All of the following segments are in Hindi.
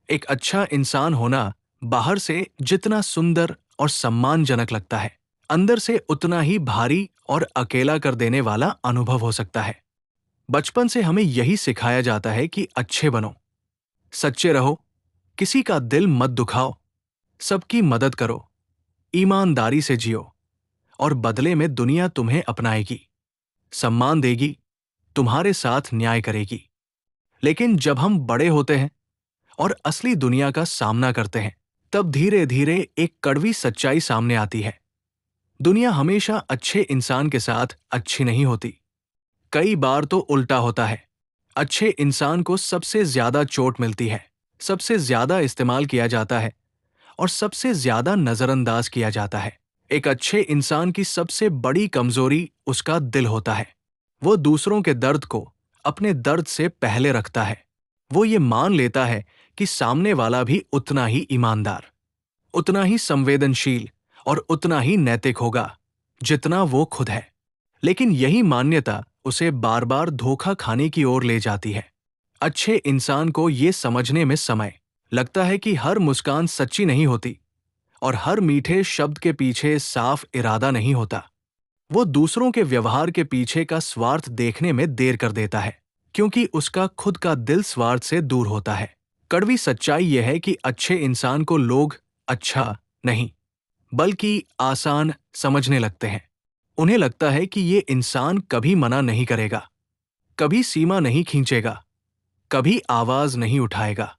एक अच्छा इंसान होना बाहर से जितना सुंदर और सम्मानजनक लगता है, अंदर से उतना ही भारी और अकेला कर देने वाला अनुभव हो सकता है। बचपन से हमें यही सिखाया जाता है कि अच्छे बनो, सच्चे रहो, किसी का दिल मत दुखाओ, सबकी मदद करो, ईमानदारी से जियो और बदले में दुनिया तुम्हें अपनाएगी, सम्मान देगी, तुम्हारे साथ न्याय करेगी। लेकिन जब हम बड़े होते हैं और असली दुनिया का सामना करते हैं, तब धीरे धीरे एक कड़वी सच्चाई सामने आती है। दुनिया हमेशा अच्छे इंसान के साथ अच्छी नहीं होती। कई बार तो उल्टा होता है। अच्छे इंसान को सबसे ज्यादा चोट मिलती है, सबसे ज्यादा इस्तेमाल किया जाता है और सबसे ज्यादा नजरअंदाज किया जाता है। एक अच्छे इंसान की सबसे बड़ी कमजोरी उसका दिल होता है। वो दूसरों के दर्द को अपने दर्द से पहले रखता है। वो ये मान लेता है कि सामने वाला भी उतना ही ईमानदार, उतना ही संवेदनशील और उतना ही नैतिक होगा जितना वो खुद है। लेकिन यही मान्यता उसे बार बार धोखा खाने की ओर ले जाती है। अच्छे इंसान को ये समझने में समय लगता है कि हर मुस्कान सच्ची नहीं होती और हर मीठे शब्द के पीछे साफ इरादा नहीं होता। वो दूसरों के व्यवहार के पीछे का स्वार्थ देखने में देर कर देता है, क्योंकि उसका खुद का दिल स्वार्थ से दूर होता है। कड़वी सच्चाई यह है कि अच्छे इंसान को लोग अच्छा नहीं, बल्कि आसान समझने लगते हैं। उन्हें लगता है कि ये इंसान कभी मना नहीं करेगा, कभी सीमा नहीं खींचेगा, कभी आवाज नहीं उठाएगा।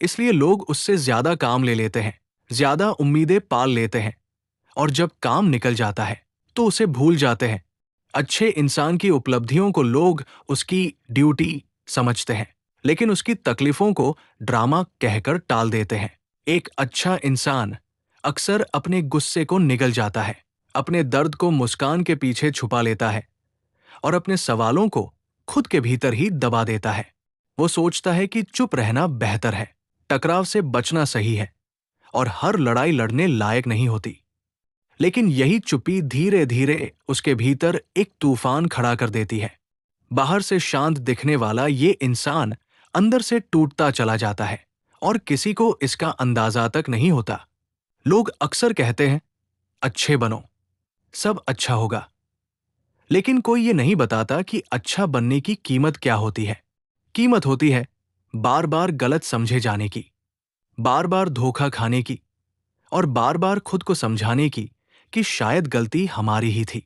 इसलिए लोग उससे ज्यादा काम ले लेते हैं, ज्यादा उम्मीदें पाल लेते हैं और जब काम निकल जाता है तो उसे भूल जाते हैं। अच्छे इंसान की उपलब्धियों को लोग उसकी ड्यूटी समझते हैं, लेकिन उसकी तकलीफों को ड्रामा कहकर टाल देते हैं। एक अच्छा इंसान अक्सर अपने गुस्से को निगल जाता है, अपने दर्द को मुस्कान के पीछे छुपा लेता है और अपने सवालों को खुद के भीतर ही दबा देता है। वो सोचता है कि चुप रहना बेहतर है, टकराव से बचना सही है और हर लड़ाई लड़ने लायक नहीं होती। लेकिन यही चुप्पी धीरे धीरे उसके भीतर एक तूफान खड़ा कर देती है। बाहर से शांत दिखने वाला ये इंसान अंदर से टूटता चला जाता है और किसी को इसका अंदाजा तक नहीं होता। लोग अक्सर कहते हैं, अच्छे बनो, सब अच्छा होगा। लेकिन कोई ये नहीं बताता कि अच्छा बनने की कीमत क्या होती है। कीमत होती है बार बार गलत समझे जाने की, बार बार धोखा खाने की और बार बार खुद को समझाने की कि शायद गलती हमारी ही थी।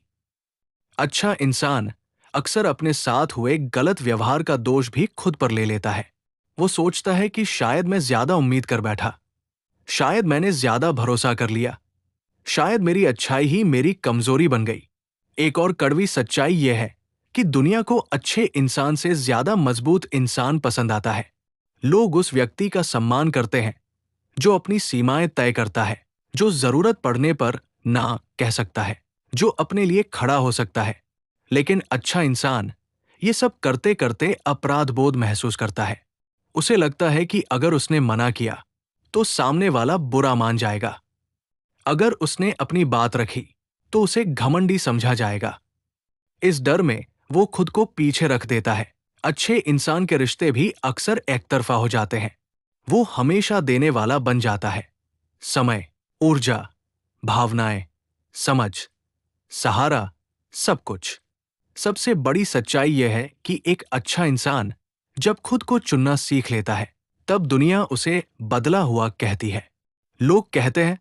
अच्छा इंसान अक्सर अपने साथ हुए गलत व्यवहार का दोष भी खुद पर ले लेता है। वो सोचता है कि शायद मैं ज्यादा उम्मीद कर बैठा, शायद मैंने ज्यादा भरोसा कर लिया, शायद मेरी अच्छाई ही मेरी कमजोरी बन गई। एक और कड़वी सच्चाई यह है कि दुनिया को अच्छे इंसान से ज्यादा मजबूत इंसान पसंद आता है। लोग उस व्यक्ति का सम्मान करते हैं जो अपनी सीमाएं तय करता है, जो जरूरत पड़ने पर ना कह सकता है, जो अपने लिए खड़ा हो सकता है। लेकिन अच्छा इंसान ये सब करते करते अपराध बोध महसूस करता है। उसे लगता है कि अगर उसने मना किया तो सामने वाला बुरा मान जाएगा, अगर उसने अपनी बात रखी तो उसे घमंडी समझा जाएगा। इस डर में वो खुद को पीछे रख देता है। अच्छे इंसान के रिश्ते भी अक्सर एकतरफा हो जाते हैं। वो हमेशा देने वाला बन जाता है, समय, ऊर्जा, भावनाएं, समझ, सहारा, सब कुछ। सबसे बड़ी सच्चाई यह है कि एक अच्छा इंसान जब खुद को चुनना सीख लेता है, तब दुनिया उसे बदला हुआ कहती है। लोग कहते हैं,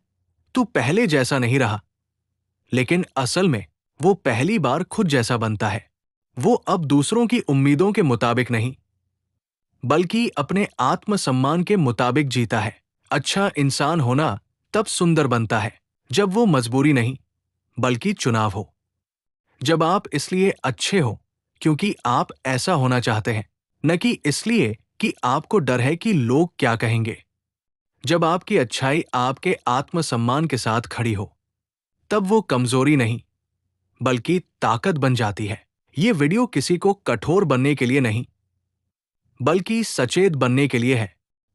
तू पहले जैसा नहीं रहा, लेकिन असल में वो पहली बार खुद जैसा बनता है। वो अब दूसरों की उम्मीदों के मुताबिक नहीं, बल्कि अपने आत्मसम्मान के मुताबिक जीता है। अच्छा इंसान होना तब सुंदर बनता है जब वो मजबूरी नहीं, बल्कि चुनाव हो। जब आप इसलिए अच्छे हो क्योंकि आप ऐसा होना चाहते हैं, न कि इसलिए कि आपको डर है कि लोग क्या कहेंगे। जब आपकी अच्छाई आपके आत्मसम्मान के साथ खड़ी हो, तब वो कमजोरी नहीं, बल्कि ताकत बन जाती है। ये वीडियो किसी को कठोर बनने के लिए नहीं, बल्कि सचेत बनने के लिए है।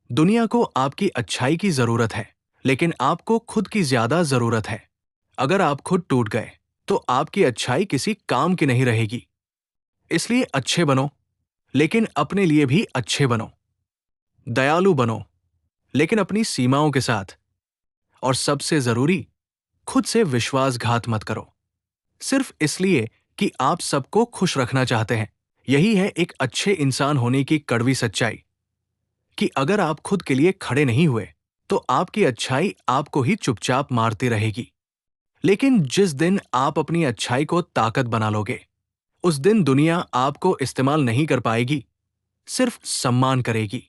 दुनिया को आपकी अच्छाई की जरूरत है, लेकिन आपको खुद की ज्यादा जरूरत है। अगर आप खुद टूट गए तो आपकी अच्छाई किसी काम की नहीं रहेगी। इसलिए अच्छे बनो, लेकिन अपने लिए भी अच्छे बनो। दयालु बनो, लेकिन अपनी सीमाओं के साथ। और सबसे जरूरी, खुद से विश्वासघात मत करो सिर्फ इसलिए कि आप सबको खुश रखना चाहते हैं। यही है एक अच्छे इंसान होने की कड़वी सच्चाई, कि अगर आप खुद के लिए खड़े नहीं हुए तो आपकी अच्छाई आपको ही चुपचाप मारती रहेगी। लेकिन जिस दिन आप अपनी अच्छाई को ताकत बना लोगे, उस दिन दुनिया आपको इस्तेमाल नहीं कर पाएगी, सिर्फ सम्मान करेगी।